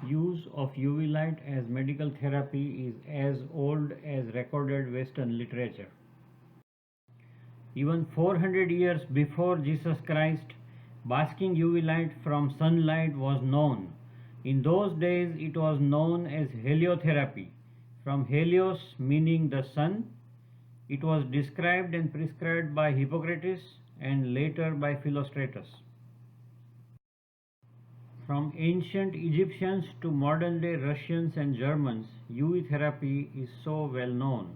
use of UV light as medical therapy is as old as recorded Western literature. Even 400 years before Jesus Christ, basking UV light from sunlight was known. In those days, it was known as heliotherapy. From helios meaning the sun, it was described and prescribed by Hippocrates and later by Philostratus. From ancient Egyptians to modern day Russians and Germans, UV therapy is so well known.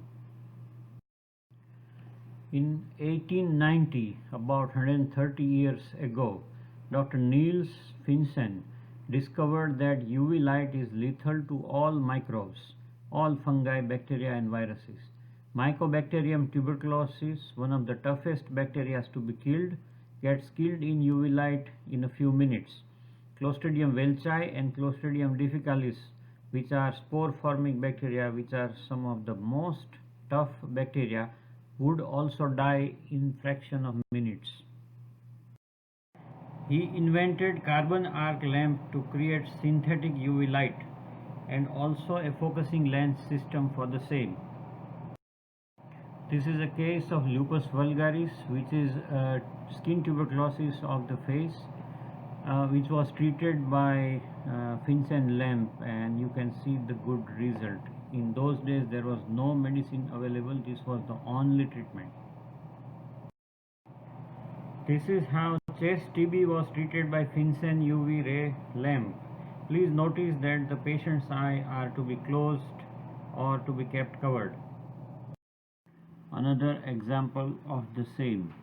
In 1890, about 130 years ago, Dr. Niels Finsen discovered that UV light is lethal to all microbes, all fungi, bacteria and viruses. Mycobacterium tuberculosis, one of the toughest bacteria to be killed, gets killed in UV light in a few minutes. Clostridium welchii and Clostridium difficalis, which are spore-forming bacteria, which are some of the most tough bacteria, would also die in fraction of minutes. He invented carbon arc lamp to create synthetic UV light and also a focusing lens system for the same. This is a case of lupus vulgaris, which is skin tuberculosis of the face, which was treated by Finsen lamp, and you can see the good result. In those days there was no medicine available. This was the only treatment. This is how chest TB was treated by Finsen UV ray lamp. Please notice that the patient's eyes are to be closed or to be kept covered. Another example of the same.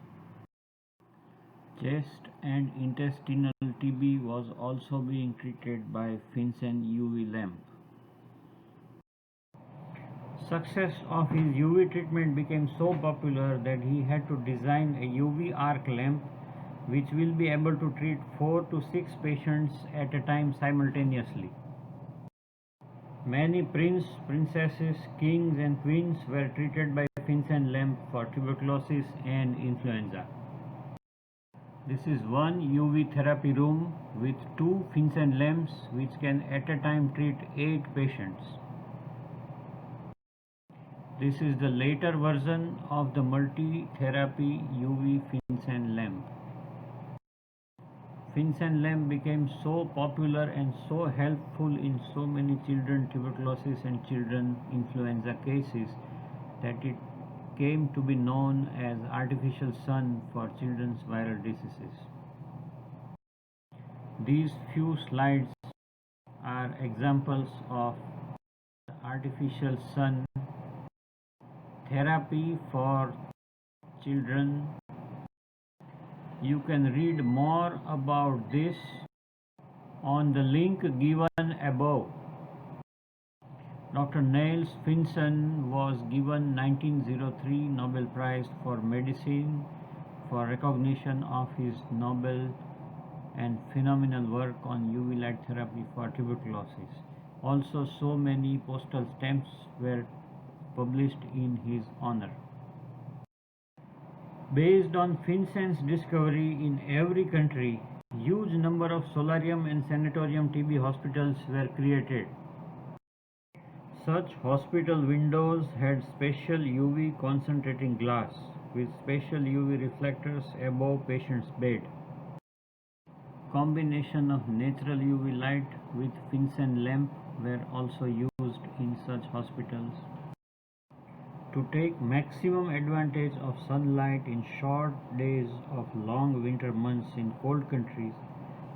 Chest and intestinal TB was also being treated by Finsen UV lamp. Success of his UV treatment became so popular that he had to design a UV arc lamp which will be able to treat 4 to 6 patients at a time simultaneously. Many princes, princesses, kings and queens were treated by Finsen lamp for tuberculosis and influenza. This is one UV therapy room with 2 Finsen lamps which can at a time treat 8 patients. This is the later version of the multi-therapy UV Finsen lamp. Finsen lamp became so popular and so helpful in so many children tuberculosis and children influenza cases that it came to be known as artificial sun for children's viral diseases. These few slides are examples of artificial sun therapy for children. You can read more about this on the link given above. Dr. Niels Finsen was given 1903 Nobel Prize for Medicine for recognition of his noble and phenomenal work on UV light therapy for tuberculosis. Also, so many postal stamps were published in his honor. Based on Finsen's discovery, in every country, huge number of solarium and sanatorium TB hospitals were created. Such hospital windows had special UV concentrating glass with special UV reflectors above patient's bed. Combination of natural UV light with Finsen lamp were also used in such hospitals. To take maximum advantage of sunlight in short days of long winter months in cold countries,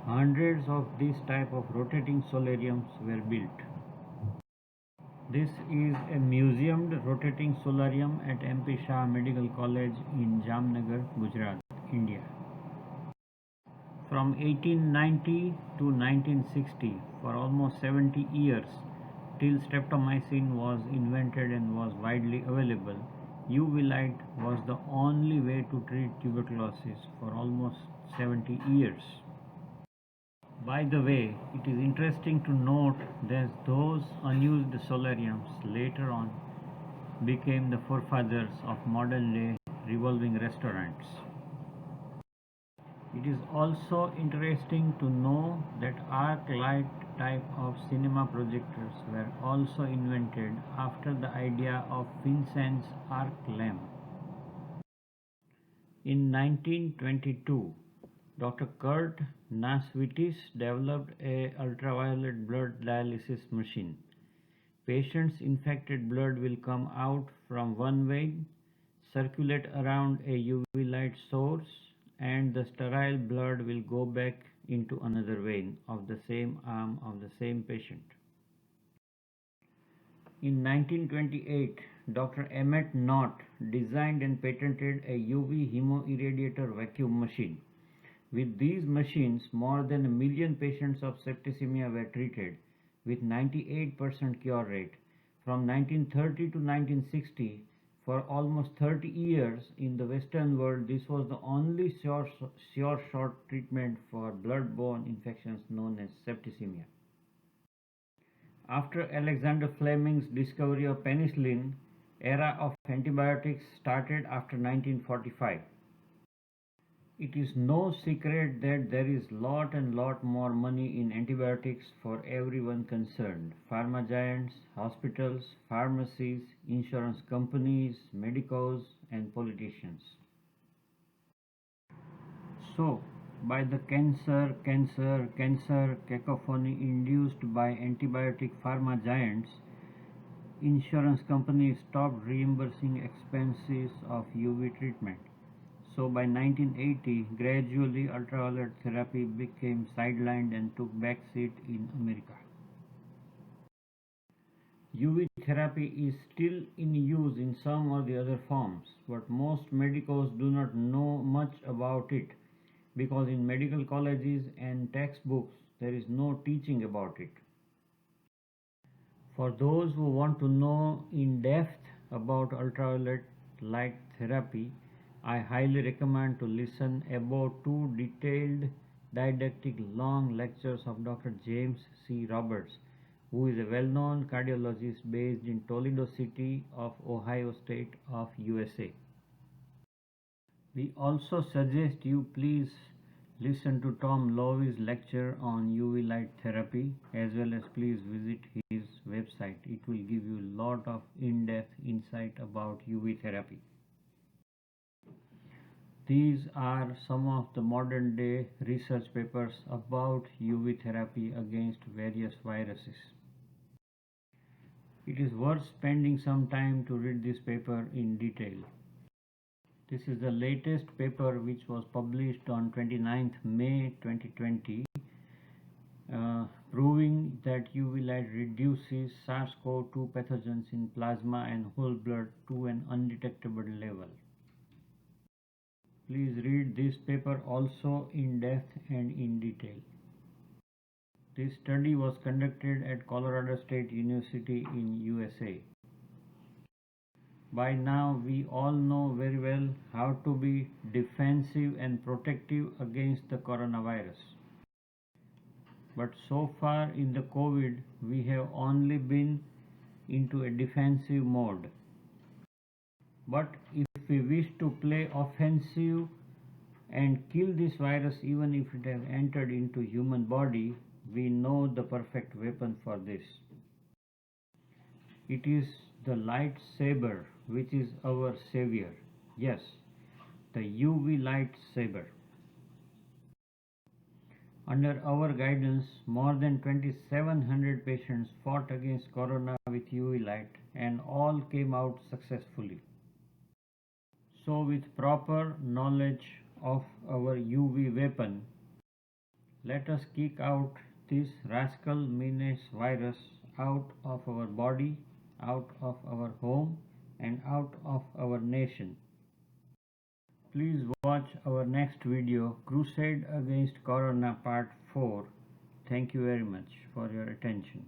hundreds of these type of rotating solariums were built. This is a museumed rotating solarium at MP Shah Medical College in Jamnagar, Gujarat, India. From 1890 to 1960, for almost 70 years, till streptomycin was invented and was widely available, UV light was the only way to treat tuberculosis for almost 70 years. By the way, it is interesting to note that those unused solariums later on became the forefathers of modern day revolving restaurants. It is also interesting to know that arc light type of cinema projectors were also invented after the idea of Vincenne's arc lamp. In 1922, Dr. Kurt Nasvitis developed a ultraviolet blood dialysis machine. Patients' infected blood will come out from one vein, circulate around a UV light source, and the sterile blood will go back into another vein of the same arm of the same patient. In 1928, Dr. Emmett Knott designed and patented a UV hemoirradiator vacuum machine. With these machines, more than 1 million patients of septicemia were treated with 98% cure rate. From 1930 to 1960, for almost 30 years in the Western world, this was the only sure shot treatment for blood-borne infections known as septicemia. After Alexander Fleming's discovery of penicillin, era of antibiotics started after 1945. It is no secret that there is lot more money in antibiotics for everyone concerned. Pharma giants, hospitals, pharmacies, insurance companies, medicos, and politicians. So, by the cancer cacophony induced by antibiotic pharma giants, insurance companies stopped reimbursing expenses of UV treatment. So by 1980, gradually ultraviolet therapy became sidelined and took backseat in America. UV therapy is still in use in some or the other forms, but most medicos do not know much about it because in medical colleges and textbooks there is no teaching about it. For those who want to know in depth about ultraviolet light therapy, I highly recommend to listen about 2 detailed didactic long lectures of Dr. James C. Roberts, who is a well-known cardiologist based in Toledo City of Ohio State of USA. We also suggest you please listen to Tom Lowy's lecture on UV light therapy, as well as please visit his website. It will give you a lot of in-depth insight about UV therapy. These are some of the modern day research papers about UV therapy against various viruses. It is worth spending some time to read this paper in detail. This is the latest paper which was published on 29th May 2020, proving that UV light reduces SARS-CoV-2 pathogens in plasma and whole blood to an undetectable level. Please read this paper also in depth and in detail. This study was conducted at Colorado State University in USA. By now we all know very well how to be defensive and protective against the coronavirus. But so far in the COVID, we have only been into a defensive mode. But if we wish to play offensive and kill this virus even if it has entered into human body, we know the perfect weapon for this. It is the lightsaber, which is our savior. Yes, the UV lightsaber. Under our guidance, more than 2,700 patients fought against corona with UV light and all came out successfully. So with proper knowledge of our UV weapon, let us kick out this rascal menace virus out of our body, out of our home, and out of our nation. Please watch our next video, Crusade Against Corona Part 4. Thank you very much for your attention.